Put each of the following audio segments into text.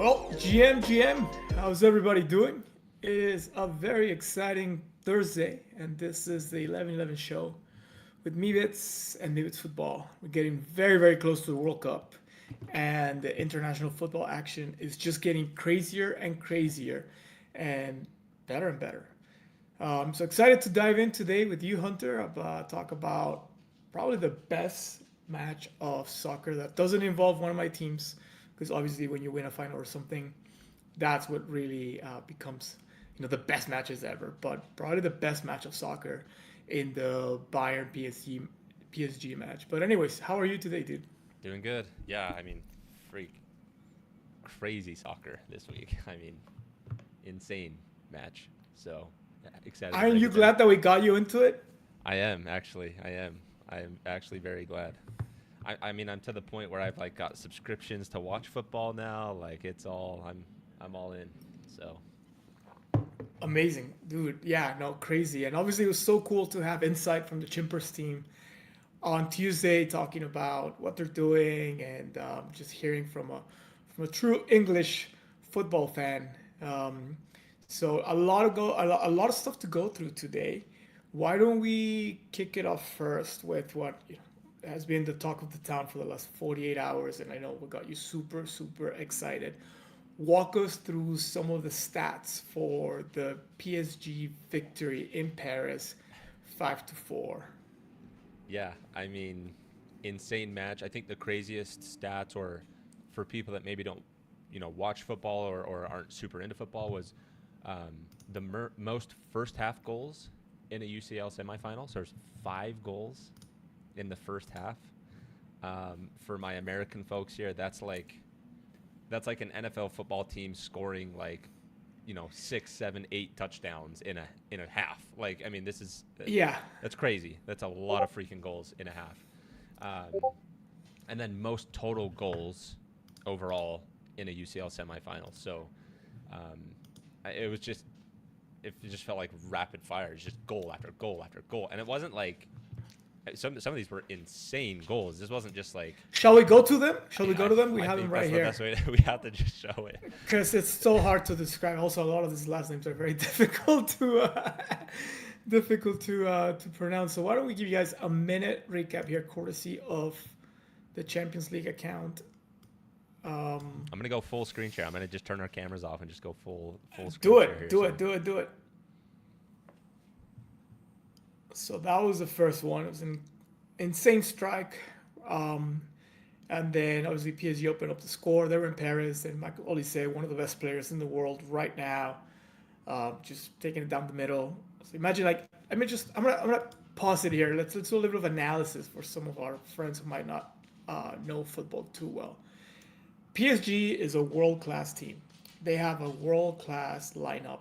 Well, GM, how's everybody doing? It is a very exciting Thursday, and this is the 11:11 show with Mibits and Mibits Football. We're getting very, very close to the World Cup, and the international football action is just getting crazier and crazier, and better. So excited to dive in today with you, Hunter. Talk about probably the best match of soccer that doesn't involve one of my teams, because obviously when you win a final or something, that's what really becomes the best matches ever. But probably the best match of soccer in the Bayern PSG match. But anyways, how are you today, dude? Doing good. Yeah, freak crazy soccer this week. Insane match. So excited to Aren't break you it down. glad that we got you into it? I am actually. I am. I am actually very glad. I'm to the point where I've like got subscriptions to watch football now. Like it's all I'm all in. So Amazing, dude. Yeah, no, crazy. And obviously, it was so cool to have insight from the Chimpers team on Tuesday, talking about what they're doing and just hearing from a true English football fan. Um, so a lot of stuff to go through today. Why don't we kick it off first with what has been the talk of the town for the last 48 hours, and I know we got you super excited. Walk us through some of the stats for the PSG victory in Paris, 5-4. yeah, insane match. I think the craziest stats, or for people that maybe don't watch football or aren't super into football, was the most first half goals in a UCL semifinal. So there's 5 goals in the first half. For my American folks here, that's like an NFL football team scoring like 6, 7, 8 touchdowns in a half. This is Yeah, that's crazy. That's a lot of freaking goals in a half. And then most total goals overall in a UCL semifinal. So it was just it just felt like rapid fire, just goal after goal after goal, and it wasn't like some of these were insane goals. This wasn't just like shall we go to them? Shall we go I, to them? We I have them think right that's the here best way. We have to just show it. because it's so hard to describe. Also, a lot of these last names are very difficult to pronounce. So why don't we give you guys a minute recap here, courtesy of the Champions League account. I'm gonna go full screen share. I'm gonna just turn our cameras off and just go full screen Do share here. it, do it, do it, do it. So that was the first one. It was an insane strike. Um, and then obviously PSG opened up the score. They were in Paris, and Michael Olise, one of the best players in the world right now, just taking it down the middle. So imagine I'm gonna pause it here. Let's do a little bit of analysis for some of our friends who might not know football too well. PSG is a world class team. They have a world class lineup.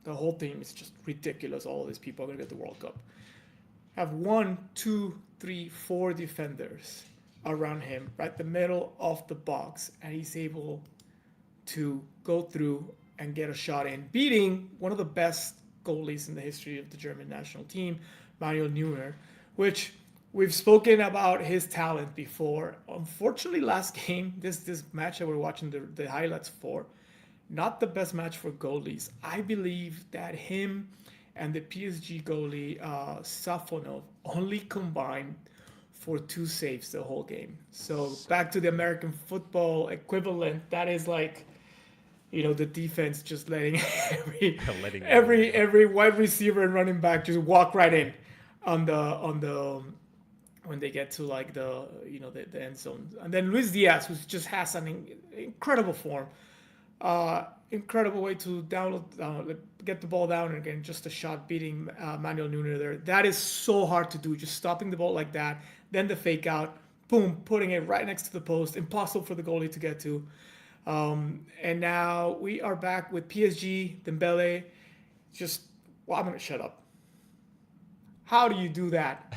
The whole team is just ridiculous. All of these people are gonna get the World Cup. Have one, two, three, four defenders around him, right the middle of the box, and he's able to go through and get a shot in, beating one of the best goalies in the history of the German national team, Manuel Neuer, which we've spoken about his talent before. Unfortunately, last game, this match that we're watching the highlights for, not the best match for goalies. I believe that him and the PSG goalie Safonov only combined for 2 saves the whole game. So back to the American football equivalent, that is like the defense just letting every Letting every every wide receiver and running back just walk right in on the when they get to like the end zone. And then Luis Diaz, who just has an incredible form, incredible way to get the ball down, and again just a shot beating Manuel Neuer there. That is so hard to do, just stopping the ball like that, then the fake out, boom, putting it right next to the post, impossible for the goalie to get to. And now we are back with PSG, Dembele. I'm gonna shut up. How do you do that?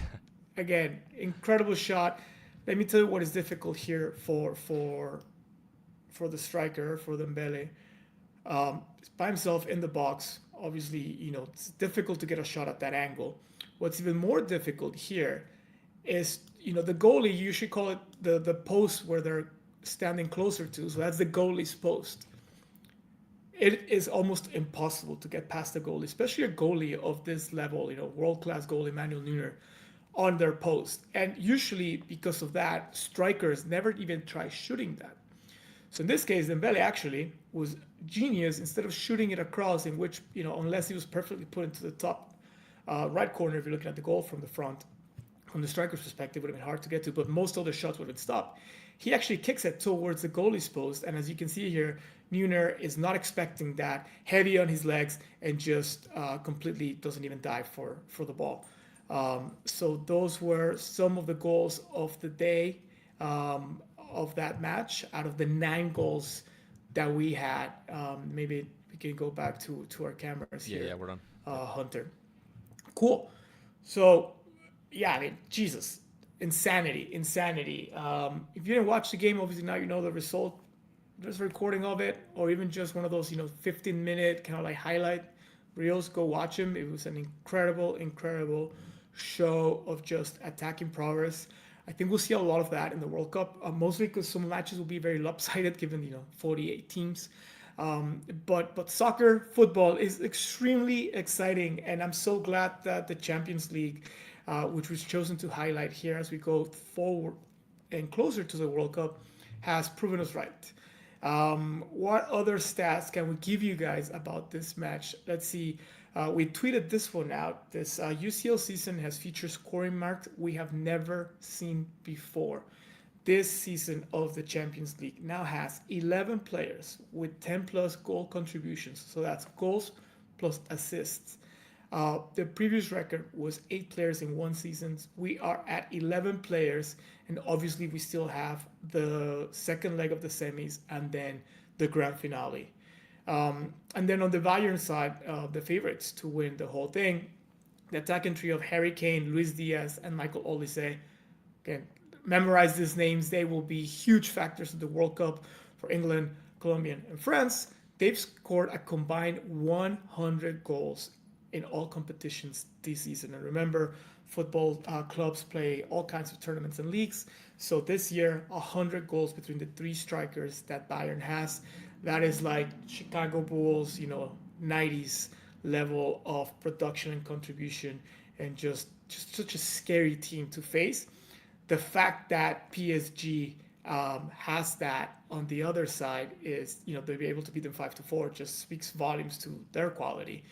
Again, incredible shot. Let me tell you what is difficult here for the striker, for Dembele. He's by himself in the box. Obviously, it's difficult to get a shot at that angle. What's even more difficult here is, the goalie, you should call it the post where they're standing closer to. So that's the goalie's post. It is almost impossible to get past the goalie, especially a goalie of this level, world class goalie Manuel Neuer, on their post. And usually, because of that, strikers never even try shooting that. So in this case, Dembele actually was genius. Instead of shooting it across, in which, unless he was perfectly put into the top right corner, if you're looking at the goal from the front, from the striker's perspective, would have been hard to get to, but most other shots would have been stopped. He actually kicks it towards the goalie's post, and as you can see here, Neuer is not expecting that, heavy on his legs, and just completely doesn't even dive for the ball. So those were some of the goals of the day, of that match. Out of the 9 goals that we had, maybe we can go back to our cameras here. Yeah, we're done. Hunter. Cool. So, yeah, I mean, Jesus, insanity. If you didn't watch the game, obviously now you know the result. There's a recording of it, or even just one of those, 15-minute kind of like highlight reels. Go watch them. It was an incredible show of just attacking progress. I think we'll see a lot of that in the World Cup, mostly because some matches will be very lopsided given 48 teams. But soccer, football is extremely exciting, and I'm so glad that the Champions League, which was chosen to highlight here as we go forward and closer to the World Cup, has proven us right. What other stats can we give you guys about this match? Let's see. We tweeted this one out. This UCL season has featured scoring marks we have never seen before. This season of the Champions League now has 11 players with 10 plus goal contributions. So that's goals plus assists. The previous record was 8 players in one season. We are at 11 players, and obviously we still have the second leg of the semis and then the grand finale. And then on the Bayern side, the favorites to win the whole thing, the attacking trio of Harry Kane, Luis Diaz, and Michael Olise. Again, memorize these names. They will be huge factors in the World Cup for England, Colombia, and France. They've scored a combined 100 goals in all competitions this season. And remember, football clubs play all kinds of tournaments and leagues. So this year, 100 goals between the 3 strikers that Bayern has. That is like Chicago Bulls, 90s level of production and contribution, and just such a scary team to face. The fact that PSG has that on the other side is, they'll be able to beat them 5-4, just speaks volumes to their quality.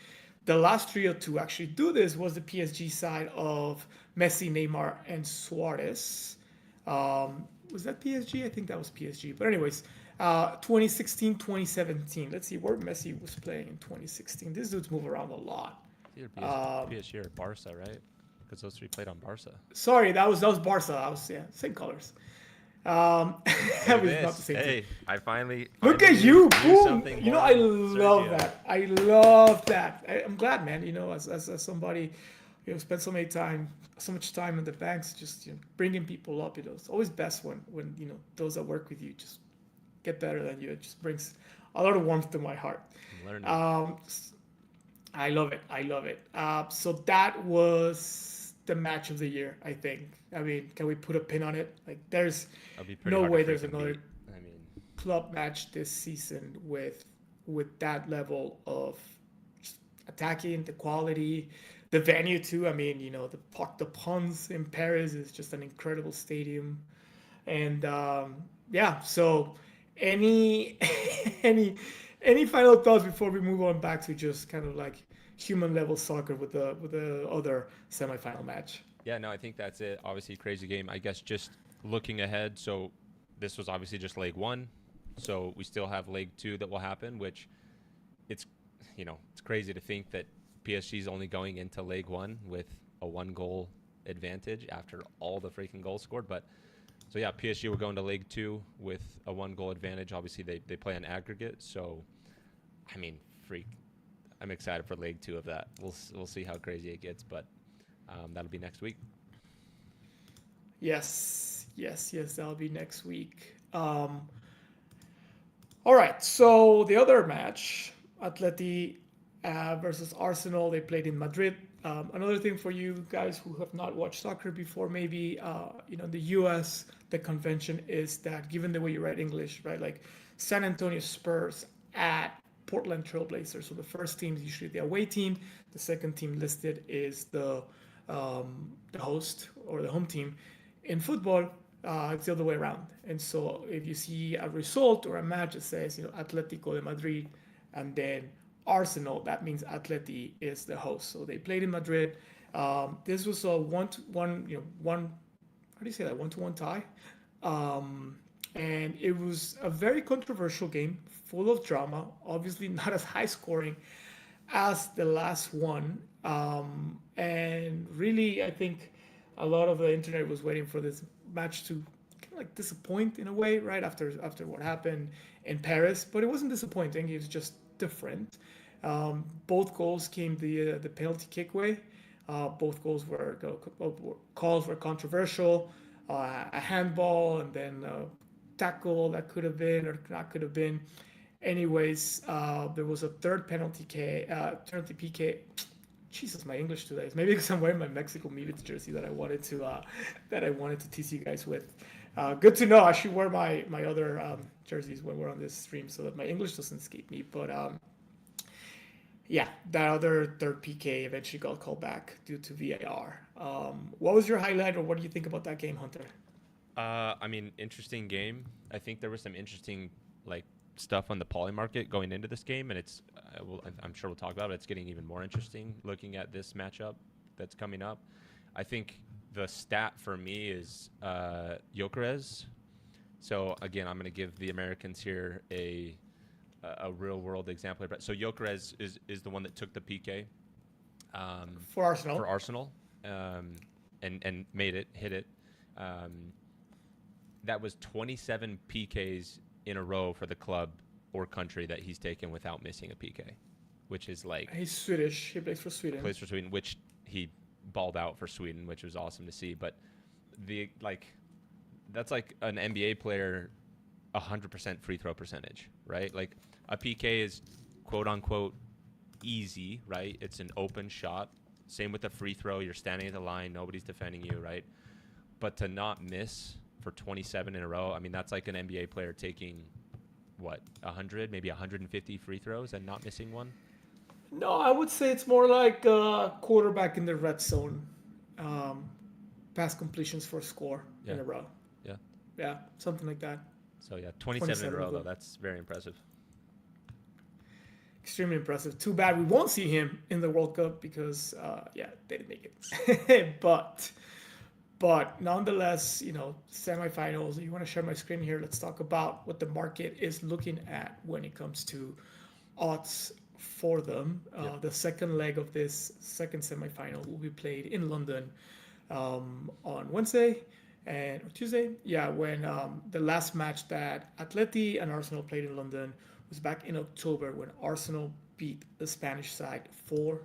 The last trio to actually do this was the PSG side of Messi, Neymar, and Suarez. Was that PSG? I think that was PSG. But anyways, 2016, 2017. Let's see where Messi was playing in 2016. These dudes move around a lot. Either PSG or Barca, right? Because those 3 played on Barca. Sorry, that was Barca. Same colors. I was about to say. Hey, I finally look at you, boom! something I love that. I love that. I'm glad, man. As somebody, spent so much time in the banks, just bringing people up. It's always best when those that work with you just get better than you. It just brings a lot of warmth to my heart. I love it. So that was the match of the year, I think. I mean, can we put a pin on it? Like, there's no way there's another club match this season with that level of attacking, the quality, the venue too. I mean, the Parc des Princes in Paris is just an incredible stadium, and So, any final thoughts before we move on back to just kind of like human level soccer with the other semifinal match? Yeah, no, I think that's it. Obviously, crazy game. I guess just looking ahead. So this was obviously just leg 1. So we still have leg 2 that will happen, which it's crazy to think that PSG is only going into leg 1 with a 1-goal advantage after all the freaking goals scored. But so yeah, PSG will go into leg 2 with a 1-goal advantage. Obviously, they play on aggregate. So, I mean, I'm excited for leg 2 of that. We'll see how crazy it gets, but that'll be next week. Yes, that'll be next week. All right, so the other match, Atleti versus Arsenal, they played in Madrid. Another thing for you guys who have not watched soccer before, maybe in the U.S. the convention is that given the way you write English, right? Like San Antonio Spurs at Portland Trailblazers. So the first team is usually the away team. The second team listed is the host or the home team. In football, it's the other way around. And so if you see a result or a match that says Atletico de Madrid and then Arsenal, that means Atleti is the host. So they played in Madrid. This was a one. How do you say that? 1-1 tie. And it was a very controversial game, full of drama. Obviously, not as high scoring as the last one. And really, I think a lot of the internet was waiting for this match to kind of like disappoint in a way, right after what happened in Paris. But it wasn't disappointing. It was just different. Both goals came the penalty kick way. Both goals were calls were controversial. A handball and then a tackle that could have been or not could have been. Anyways, there was a third penalty PK. Jesus, my English today is maybe because I'm wearing my Mexico Milits jersey that I wanted to tease you guys with. Good to know. I should wear my other jerseys when we're on this stream so that my English doesn't escape me. But yeah, that other third PK eventually got called back due to VAR. What was your highlight, or what do you think about that game, Hunter? I mean, interesting game. I think there was some interesting like stuff on the poly market going into this game, and I'm sure we'll talk about it. It's getting even more interesting looking at this matchup that's coming up. I think the stat for me is Gyökeres. So again, I'm going to give the Americans here a real world example. So Gyökeres is the one that took the PK For Arsenal. And hit it. That was 27 PKs in a row for the club or country that he's taken without missing a PK, which is like... He's Swedish. He plays for Sweden. Which he balled out for Sweden, which was awesome to see. But that's like an NBA player 100% free throw percentage, right? Like a PK is quote unquote easy, right? It's an open shot. Same with the free throw. You're standing at the line. Nobody's defending you, right? But to not miss for 27 in a row, I mean, that's like an NBA player taking, 100, maybe 150 free throws and not missing one? No, I would say it's more like a quarterback in the red zone. Pass completions for a score in a row. Yeah. Yeah, something like that. So, yeah, 27 in a row, though. That's very impressive. Extremely impressive. Too bad we won't see him in the World Cup because, they didn't make it. But nonetheless, semifinals. You want to share my screen here? Let's talk about what the market is looking at when it comes to odds for them. The second leg of this second semifinal will be played in London on Wednesday or Tuesday. Yeah, when the last match that Atleti and Arsenal played in London was back in October when Arsenal beat the Spanish side 4-0.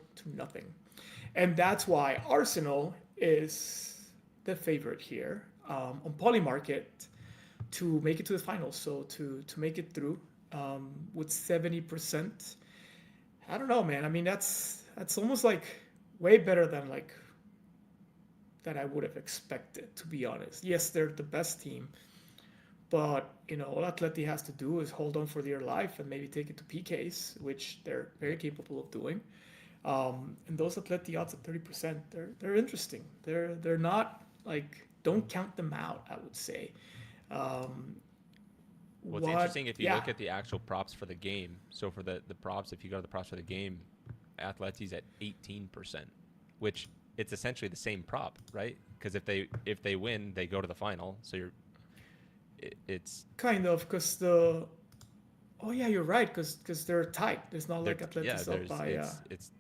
And that's why Arsenal is the favorite here on Polymarket to make it to the finals. So to make it through with 70%. I don't know, man. I mean, that's almost like way better than like that I would have expected, to be honest. Yes, they're the best team, but all Atleti has to do is hold on for dear life and maybe take it to PKs, which they're very capable of doing. And those Atleti odds at 30%, they're interesting. They're not like, don't count them out, I would say. What's interesting, if you look at the actual props for the game, so for the props, if you go to the props for the game, Atleti's at 18%, which it's essentially the same prop, right? Because if they win, they go to the final. So it's kind of because you're right, because they're tight. It's not like Atleti's up by it's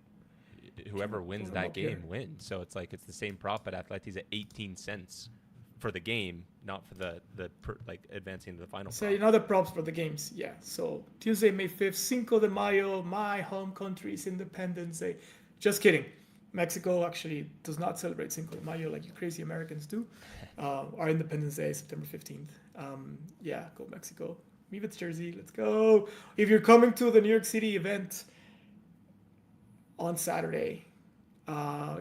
whoever wins that game wins. So it's like it's the same prop, but Atleti's at 18 cents for the game, not for the advancing to the final. So another props for the games, yeah. So Tuesday, May 5th, Cinco de Mayo, my home country's Independence Day. Just kidding. Mexico actually does not celebrate Cinco de Mayo like you crazy Americans do. Our Independence Day is September 15th. Go Mexico. Mivets jersey, let's go. If you're coming to the New York City event on Saturday,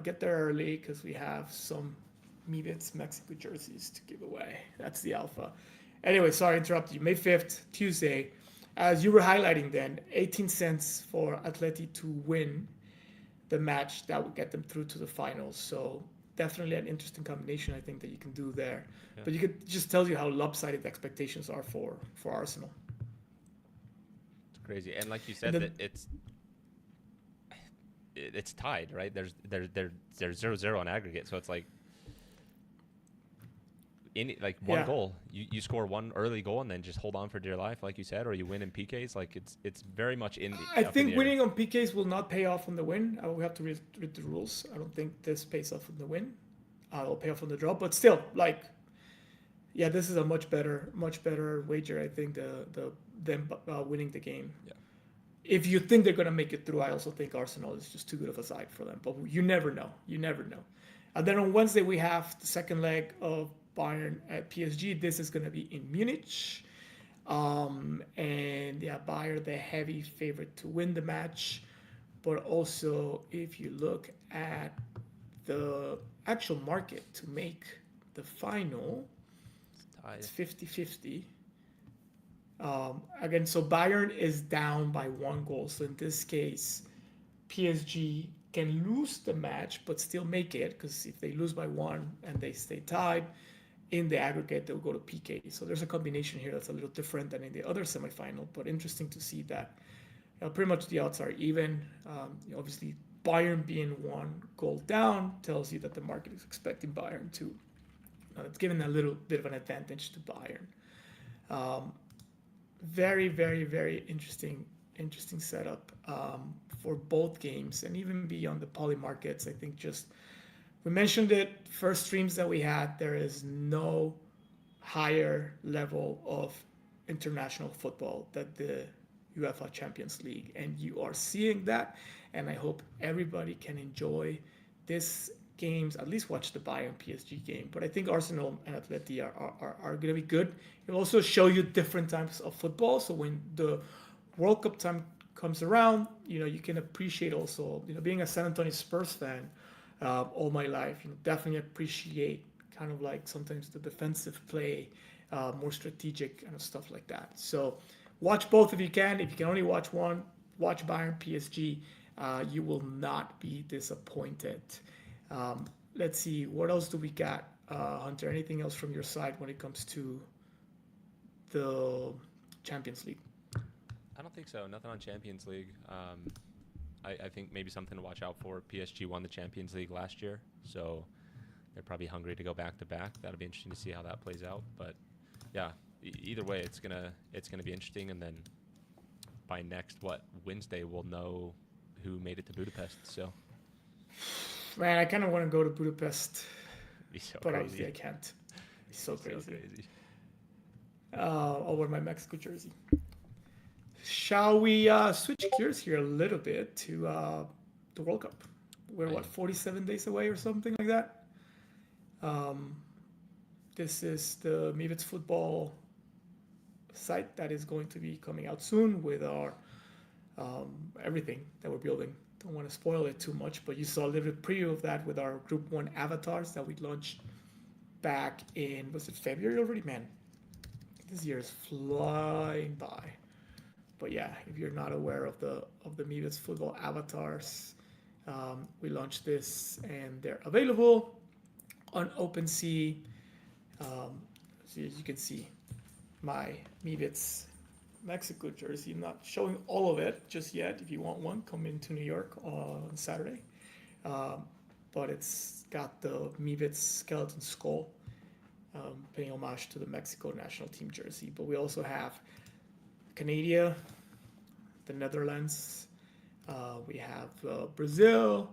Get there early because we have some Mivits Mexico jerseys to give away. That's the alpha. Anyway, sorry to interrupt you. May 5th, Tuesday. As you were highlighting then, 18 cents for Atleti to win the match that would get them through to the finals. So definitely an interesting combination I think that you can do there. Yeah. But you could just tells you how lopsided the expectations are for Arsenal. It's crazy. And like you And said, then, that it's tied, right? There's 0-0 on aggregate, so it's like one yeah, goal. You score one early goal and then just hold on for dear life, like you said, or you win in PKs. Like it's very much I up in think the air. winning on PKs will not pay off on the win. We have to read the rules. I don't think this pays off on the win. It'll pay off on the draw, but still, like, yeah, this is a much better wager. I think them winning the game. Yeah. If you think they're gonna make it through, I also think Arsenal is just too good of a side for them. But you never know. You never know. And then on Wednesday we have the second leg of Bayern at PSG. This is gonna be in Munich. And yeah, Bayern the heavy favorite to win the match. But also, if you look at the actual market to make the final, It's tied. it's 50-50. Again, so Bayern is down by 1 goal. So in this case, PSG can lose the match but still make it, because if they lose by 1 and they stay tied, in the aggregate they'll go to PK. So there's a combination here that's a little different than in the other semifinal, but interesting to see that pretty much the odds are even. Obviously, Bayern being 1 goal down tells you that the market is expecting Bayern to. It's given a little bit of an advantage to Bayern. Very, very, very interesting setup for both games, and even beyond the poly markets. I think just we mentioned it first streams that we had. There is no higher level of international football than the UEFA Champions League, and you are seeing that. And I hope everybody can enjoy this games, at least watch the Bayern PSG game. But I think Arsenal and Atleti are going to be good. It'll also show you different types of football. So when the World Cup time comes around, you can appreciate also, being a San Antonio Spurs fan all my life, definitely appreciate kind of like sometimes the defensive play, more strategic kind of stuff like that. So watch both if you can. If you can only watch one, watch Bayern PSG. You will not be disappointed. Let's see, what else do we got, Hunter? Anything else from your side when it comes to the Champions League? I don't think so. Nothing on Champions League. I think maybe something to watch out for. PSG won the Champions League last year, so they're probably hungry to go back to back. That'll be interesting to see how that plays out. But yeah, either way, it's gonna be interesting. And then by Wednesday, we'll know who made it to Budapest. So Man, I kind of want to go to Budapest, it'd be so but crazy. obviously I can't. It's so crazy. So crazy. I'll wear my Mexico jersey. Shall we switch gears here a little bit to the World Cup? We're 47 days away or something like that. This is the Mivits football site that is going to be coming out soon with our everything that we're building. Don't want to spoil it too much, but you saw a little bit preview of that with our Group 1 avatars that we launched back in, was it February already? Man, this year is flying by. But yeah, if you're not aware of the Mivits football avatars, we launched this and they're available on OpenSea. So as you can see, my Mivits Mexico jersey. I'm not showing all of it just yet. If you want one, come into New York on Saturday. But it's got the Mivits skeleton skull, paying homage to the Mexico national team jersey. But we also have Canada, the Netherlands, we have Brazil,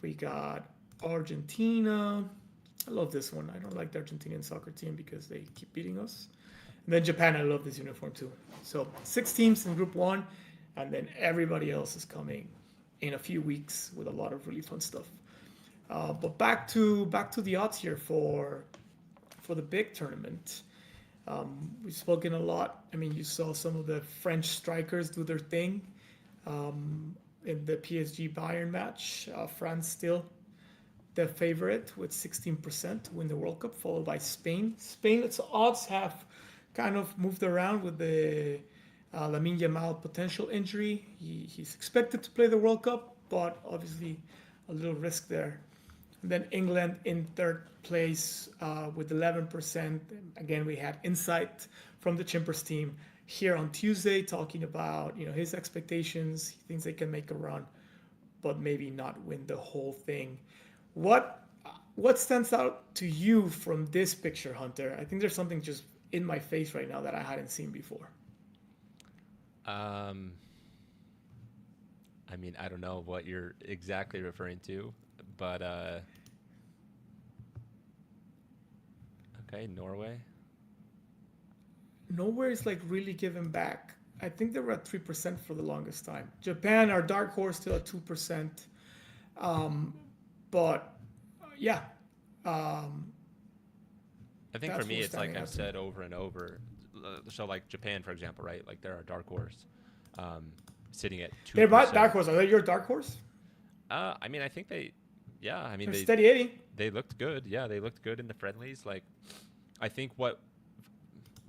we got Argentina. I love this one. I don't like the Argentinian soccer team because they keep beating us. And then Japan, I love this uniform too. So 6 teams in Group 1, and then everybody else is coming in a few weeks with a lot of really fun stuff. But back to the odds here for the big tournament. We've spoken a lot. I mean, you saw some of the French strikers do their thing. in the PSG Bayern match. France still the favorite with 16% to win the World Cup, followed by Spain. Spain, its odds have kind of moved around with the Lamine Yamal potential injury. He's expected to play the World Cup, but obviously a little risk there. And then England in third place with 11%. Again, we had insight from the Chimpers team here on Tuesday talking about his expectations. He thinks they can make a run, but maybe not win the whole thing. What stands out to you from this picture, Hunter? I think there's something just in my face right now that I hadn't seen before. I mean, I don't know what you're exactly referring to, but okay, Norway. Nowhere is like really giving back. I think they were at 3% for the longest time. Japan, our dark horse, still at 2%. But yeah, I think for that's me, what's it's like standing I've out to me. said over and over. So, like Japan, for example, right? Like they're a dark horse, sitting at two They're my dark percent. horse. Are they your dark horse? I mean, I think they, yeah. I mean, They're steady Eddie. they looked good. Yeah, they looked good in the friendlies. Like, I think what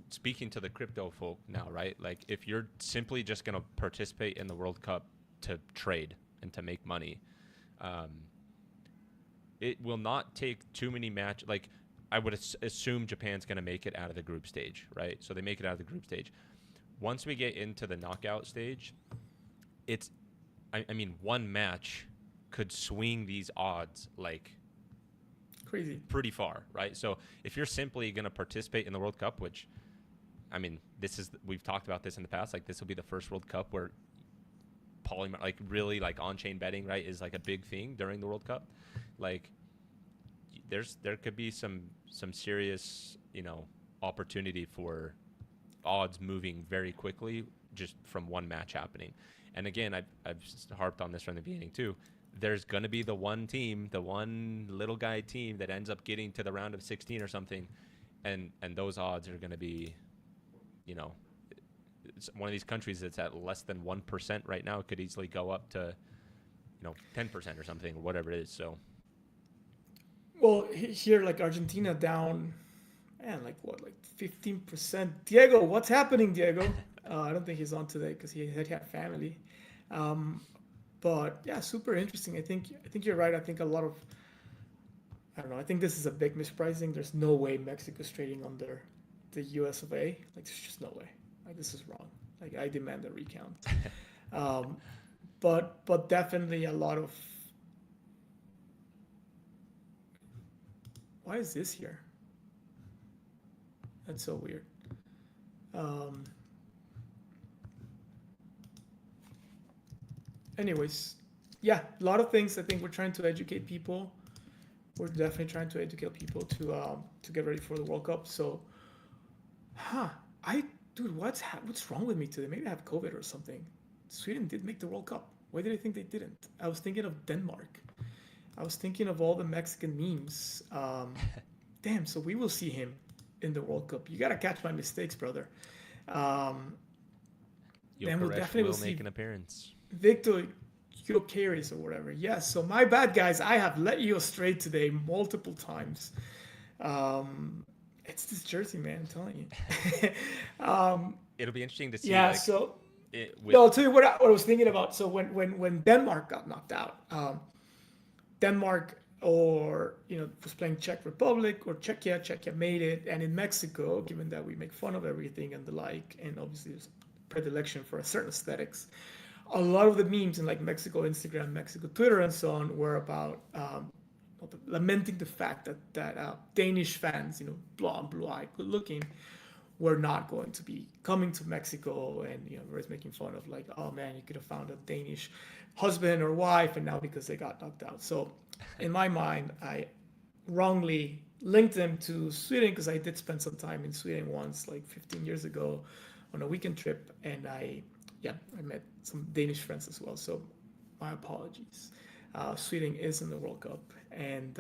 speaking to the crypto folk now, right? Like, if you're simply just gonna participate in the World Cup to trade and to make money, um, it will not take too many match. Like, I would assume Japan's gonna make it out of the group stage, right? So they make it out of the group stage. Once we get into the knockout stage, it's, I mean, one match could swing these odds like Crazy. pretty far, right? So if you're simply going to participate in the World Cup, which, I mean, we've talked about this in the past, like this will be the first World Cup where like really like on-chain betting, right, is like a big thing during the World Cup. Like there could be some serious, opportunity for odds moving very quickly just from one match happening. And again, I've harped on this from the beginning too. There's going to be the one team, the one little guy team that ends up getting to the round of 16 or something, and those odds are going to be, it's one of these countries that's at less than 1% right now. It could easily go up to 10% or something, or whatever it is. So Well, here, like Argentina down, man, like what, like 15%. Diego, what's happening, Diego? I don't think he's on today because he had family. Um, but yeah, super interesting. I think you're right. I think a lot of, I don't know. I think this is a big mispricing. There's no way Mexico's trading under the US of A. Like there's just no way. Like this is wrong. Like I demand a recount. Um, but definitely a lot of. Why is this here? That's so weird. Um, anyways, yeah, a lot of things. I think we're trying to educate people. We're definitely trying to educate people to get ready for the World Cup. So, huh? Dude, what's wrong with me today? Maybe I have COVID or something. Sweden did make the World Cup. Why did I think they didn't? I was thinking of Denmark. I was thinking of all the Mexican memes. Damn, so we will see him in the World Cup. You gotta catch my mistakes, brother. Um, then we'll Jokeresh definitely will see make an appearance. Victor Gyökeres or whatever. Yes, so my bad, guys. I have let you astray today multiple times. It's this jersey, man. I'm telling you. It'll be interesting to see. Yeah. Like So it no, with I'll tell you what I was thinking about. So when Denmark got knocked out, Denmark or was playing Czech Republic or Czechia made it, and in Mexico, given that we make fun of everything and the like, and obviously there's predilection for a certain aesthetics, a lot of the memes in like Mexico Instagram, Mexico Twitter, and so on were about lamenting the fact that Danish fans, blonde, blue-eyed, good-looking, were not going to be coming to Mexico, and everybody's making fun of like, oh man, you could have found a Danish husband or wife, and now because they got knocked out. So, in my mind, I wrongly linked them to Sweden because I did spend some time in Sweden once, like 15 years ago, on a weekend trip, and I met some Danish friends as well. So, my apologies. Sweden is in the World Cup, and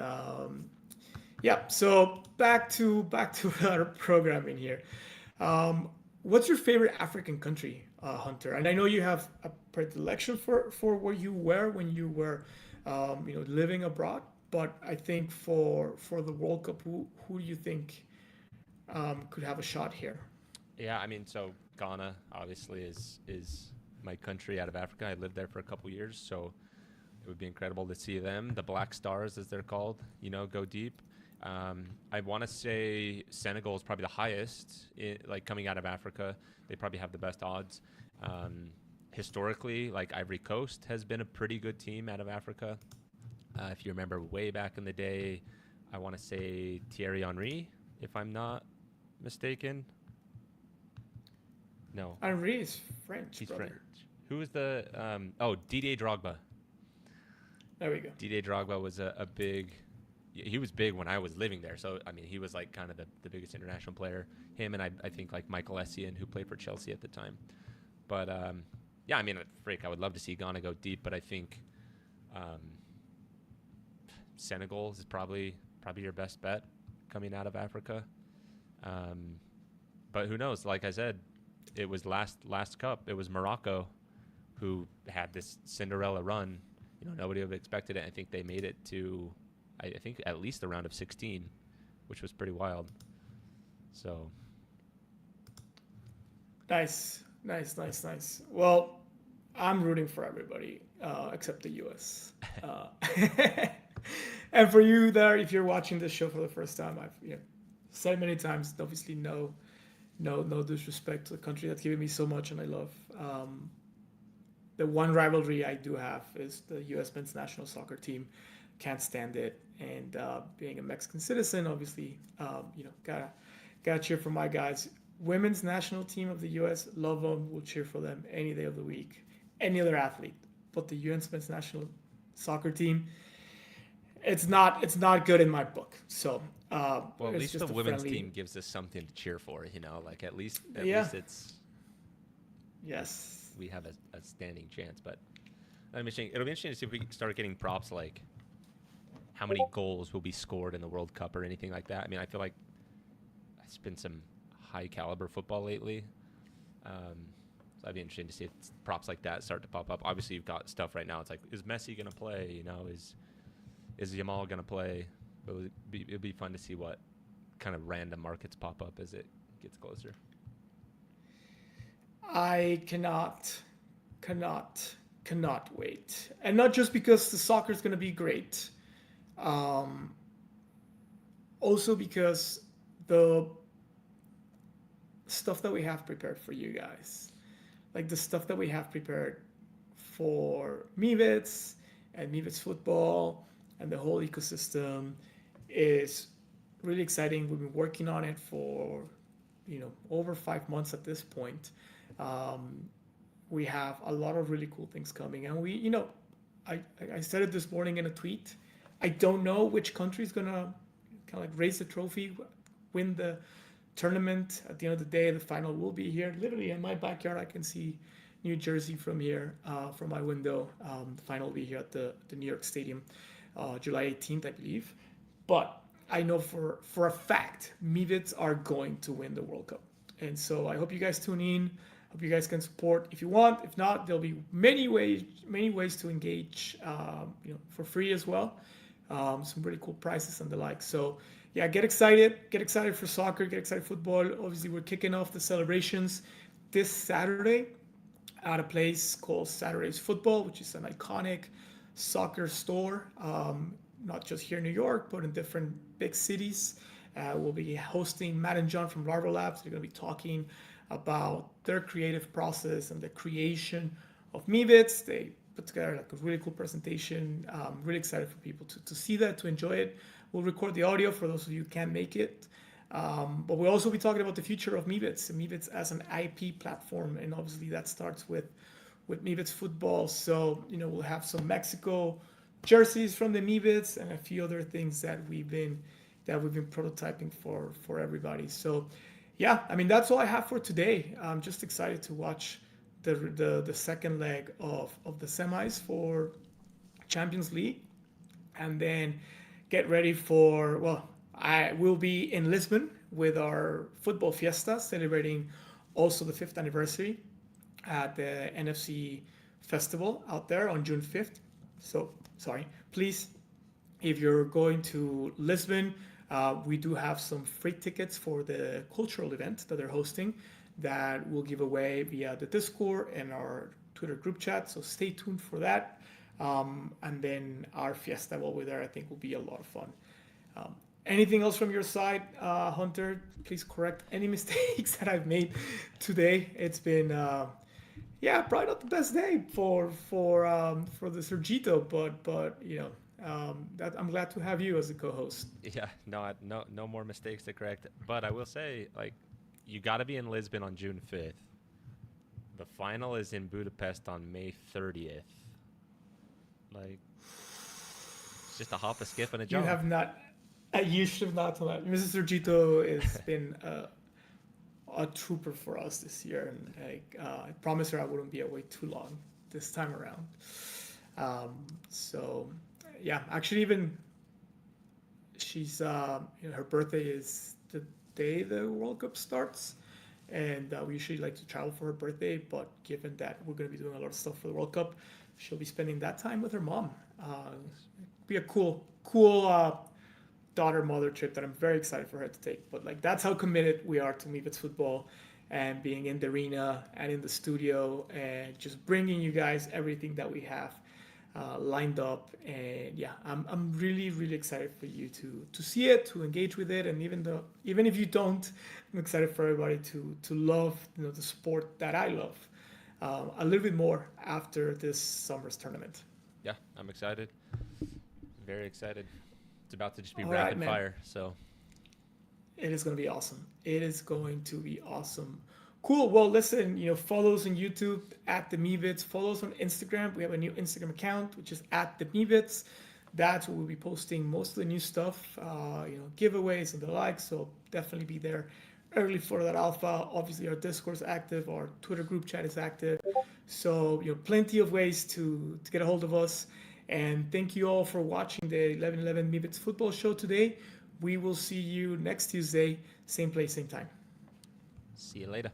yeah. So back to our programming here. Um, what's your favorite African country, Hunter? And I know you have a predilection for where you were when you were, living abroad. But I think for the World Cup, who do you think could have a shot here? Yeah, I mean, so Ghana obviously is my country out of Africa. I lived there for a couple years, so it would be incredible to see them, the Black Stars as they're called, go deep. I want to say Senegal is probably the highest, like coming out of Africa. They probably have the best odds. Historically, like Ivory Coast has been a pretty good team out of Africa. If you remember way back in the day, I want to say Thierry Henry, if I'm not mistaken. No, Henri is French, he's French. brother. Who was the Didier Drogba? There we go. Didier Drogba was a big. He was big when I was living there, so I mean he was like kind of the biggest international player. Him and I think like Michael Essien, who played for Chelsea at the time. But yeah, I mean, freak, I would love to see Ghana go deep, but I think um, Senegal is probably your best bet coming out of Africa. Um, but who knows? Like I said, it was last cup. It was Morocco who had this Cinderella run. Nobody would have expected it. I think they made it to, I think, at least the round of 16, which was pretty wild. So Nice, nice, nice, nice. Well, I'm rooting for everybody except the U.S. Uh, and for you there, if you're watching this show for the first time, I've said many times. Obviously, no disrespect to the country that's given me so much, and I love. The one rivalry I do have is the U.S. men's national soccer team. Can't stand it, and being a Mexican citizen, obviously, gotta cheer for my guys. Women's national team of the U.S. Love them. Will cheer for them any day of the week. Any other athlete, but the U.S. men's national soccer team, it's not good in my book. So well, at it's least just the a women's friendly. team gives us something to cheer for. Like at Yeah. least it's Yes. we have a standing chance. But it'll be interesting to see if we start getting props like how many goals will be scored in the World Cup or anything like that. I mean, I feel like it's been some high caliber football lately. So that'd be interesting to see if props like that start to pop up. Obviously, you've got stuff right now. It's like, is Messi gonna play? Is Yamal gonna play? But it'll be fun to see what kind of random markets pop up as it gets closer. I cannot wait. And not just because the soccer is going to be great, um, also because the stuff that we have prepared for you guys, like the stuff that we have prepared for Mivits and Mivits football and the whole ecosystem is really exciting. We've been working on it for over 5 months at this point. Um, we have a lot of really cool things coming, and I said it this morning in a tweet. I don't know which country is gonna kind of like raise the trophy, win the tournament. At the end of the day, the final will be here, literally in my backyard. I can see New Jersey from here, from my window. The final will be here at the New York Stadium, July 18th, I believe. But I know for a fact, Mivits are going to win the World Cup, and so I hope you guys tune in. Hope you guys can support if you want. If not, there'll be many ways to engage, for free as well. Some really cool prizes and the like. So yeah, get excited for soccer, get excited for football. Obviously, we're kicking off the celebrations this Saturday at a place called Saturday's Football, which is an iconic soccer store, not just here in New York, but in different big cities. We'll be hosting Matt and John from Larva Labs. They're going to be talking about their creative process and the creation of Mivits. They put together like a really cool presentation. Really excited for people to see that, to enjoy it. We'll record the audio for those of you who can't make it. But we'll also be talking about the future of Mivits, Mivits as an IP platform, and obviously that starts with Mivits football. So we'll have some Mexico jerseys from the Mivits and a few other things that we've been prototyping for everybody. So yeah, I mean that's all I have for today. I'm just excited to watch the second leg of the semis for Champions League, and then get ready for, I will be in Lisbon with our football fiesta, celebrating also the 5th anniversary at the NFC Festival out there on June 5th. So, sorry, please, if you're going to Lisbon, we do have some free tickets for the cultural event that they're hosting that we'll give away via the Discord and our Twitter group chat. So stay tuned for that. And then our fiesta while we're there, I think will be a lot of fun. Anything else from your side, Hunter? Please correct any mistakes that I've made today. It's been, yeah, probably not the best day for the Sergito, but that I'm glad to have you as a co-host. Yeah, no more mistakes to correct. But I will say, like, you got to be in Lisbon on June 5th. The final is in Budapest on May 30th. Like, it's just a hop, a skip, and a You jump. have not. You should have not told that. Mrs. Sergito has been a trooper for us this year, and I promised her I wouldn't be away too long this time around. So yeah, actually, even she's her birthday is the day the World Cup starts, and we usually like to travel for her birthday. But given that we're going to be doing a lot of stuff for the World Cup, she'll be spending that time with her mom. Be a cool daughter mother trip that I'm very excited for her to take. But like that's how committed we are to Meebits football and being in the arena and in the studio and just bringing you guys everything that we have lined up. And yeah, I'm really excited for you to see it, to engage with it, and even if you don't, I'm excited for everybody to love the sport that I love a little bit more after this summer's tournament. Yeah, I'm excited. Very excited. It's about to just be All right, rapid man. fire. So It is going to be awesome. It is going to be awesome. Cool. Well, listen, follow us on YouTube at the Meebits. Follow us on Instagram. We have a new Instagram account, which is at the Meebits. That's where we'll be posting most of the new stuff, giveaways and the like. So definitely be there early for that alpha. Obviously, our Discord is active. Our Twitter group chat is active. So, plenty of ways to get a hold of us. And thank you all for watching the 11:11 Meebits football show today. We will see you next Tuesday, same place, same time. see you later.